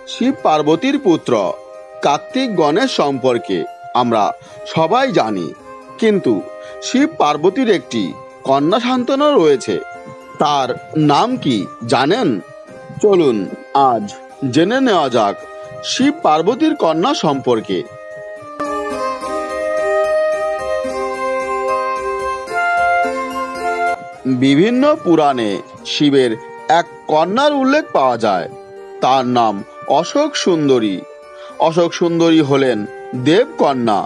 শিব পার্বতীর পুত্র কার্তিক গণেশ সম্পর্কে আমরা সবাই জানি, কিন্তু শিব পার্বতীর একটি কন্যা সন্তানও রয়েছে। তার নাম কি জানেন? চলুন আজ জেনে নেওয়া যাক শিব পার্বতীর কন্যা সম্পর্কে। বিভিন্ন পুরাণে শিবের এক কন্যার উল্লেখ পাওয়া যায়। তার নাম অশোক সুন্দরী। অশোক সুন্দরী হলেন দেবকন্যা।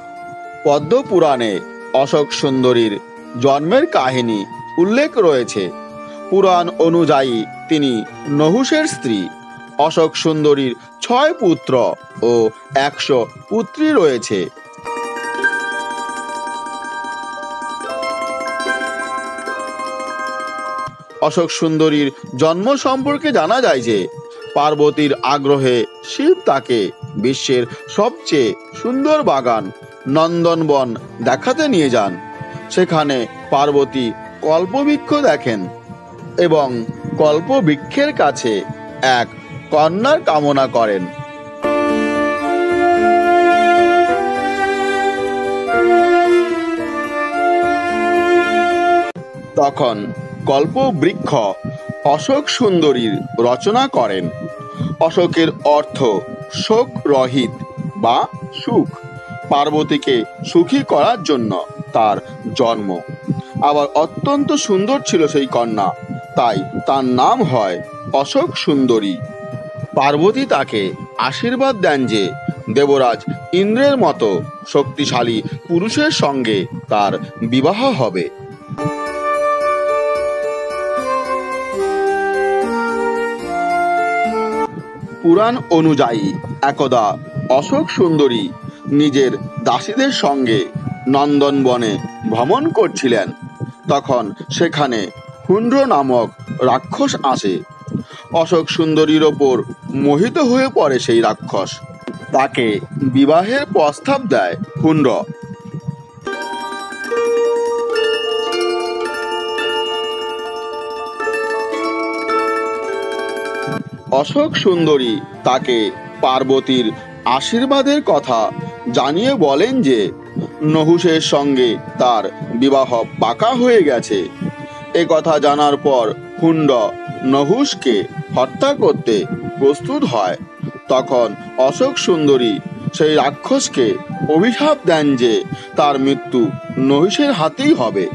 পদ্ম পুরাণে অশোক সুন্দরীর জন্মের কাহিনী উল্লেখ রয়েছে। পুরাণ অনুযায়ী তিনি নহুষের স্ত্রী। অশোক সুন্দরীর 6 পুত্র ও 100 পুত্রী রয়েছে। অশোক সুন্দরীর জন্ম সম্পর্কে জানা যায় যে পার্বতীর আগ্রহে শিব তাকে বিশ্বের সবচেয়ে সুন্দর বাগান নন্দনবন দেখাতে নিয়ে যান। সেখানে পার্বতী কল্পবৃক্ষ দেখেন এবং কল্পবৃক্ষের কাছে এক কন্যার কামনা করেন। তখন কল্পবৃক্ষ অশোক সুন্দরীর রচনা করেন। অশোকের অর্থ শোক রহিত বা সুখ। পার্বতীকে সুখী করার জন্য তার জন্ম। আবার অত্যন্ত সুন্দর ছিল সেই কন্যা, তাই তার নাম হয় অশোক সুন্দরী। পার্বতী তাকে আশীর্বাদ দেন যে দেবরাজ ইন্দ্রের মতো শক্তিশালী পুরুষের সঙ্গে তার বিবাহ হবে। পুরাণ অনুযায়ী একদা অশোক সুন্দরী নিজের দাসীদের সঙ্গে নন্দনবনে ভ্রমণ করছিলেন। তখন সেখানে হুন্ড্র নামক রাক্ষস আসে। অশোক সুন্দরীর ওপর মোহিত হয়ে পড়ে সেই রাক্ষস। তাকে বিবাহের প্রস্তাব দেয় হুন্ড্র। অশোক সুন্দরী তাকে পার্বতীর আশীর্বাদের কথা জানিয়ে বলেন যে নহুষের সঙ্গে তার বিবাহ পাকা হয়ে গেছে। এ কথা জানার পর হুন্ড নহুষকে হত্যা করতে প্রস্তুত হয়। তখন অশোক সুন্দরী সেই রাক্ষসকে অভিশাপ দেন যে তার মৃত্যু নহুষের হাতেই হবে।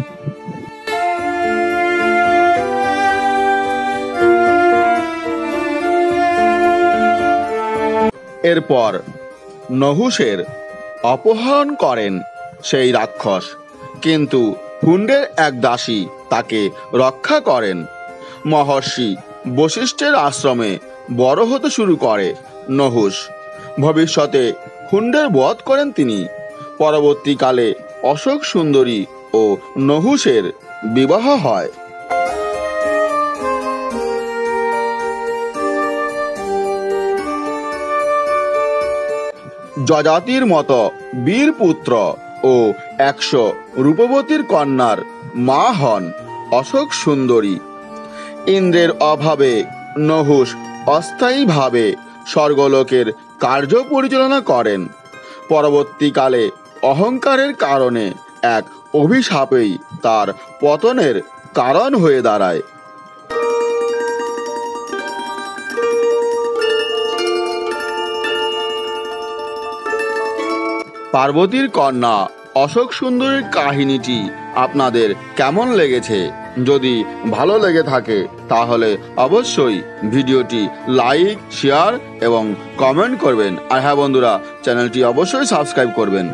এরপর নহুষের অপহরণ করেন সেই রাক্ষস, কিন্তু হুন্ডের এক দাসী তাকে রক্ষা করেন। মহর্ষি বশিষ্ঠের আশ্রমে বড় হতে শুরু করে নহুষ। ভবিষ্যতে হুন্ডের বধ করেন তিনি। পরবর্তীকালে অশোক সুন্দরী ও নহুষের বিবাহ হয়। যজাতির মতো বীর পুত্র ও 100 রূপবতীর কন্যার মা হন অশোক সুন্দরী। ইন্দ্রের অভাবে নহুষ অস্থায়ীভাবে স্বর্গলোকের কার্য পরিচালনা করেন। পরবর্তীকালে অহংকারের কারণে এক অভিশাপেই তার পতনের কারণ হয়ে দাঁড়ায়। পার্বতীর কন্যা অশোক সুন্দরীর কাহিনীটি আপনাদের কেমন লেগেছে? যদি ভালো লেগে থাকে তাহলে অবশ্যই ভিডিওটি লাইক, শেয়ার এবং কমেন্ট করবেন। আর হ্যাঁ বন্ধুরা, চ্যানেলটি অবশ্যই সাবস্ক্রাইব করবেন।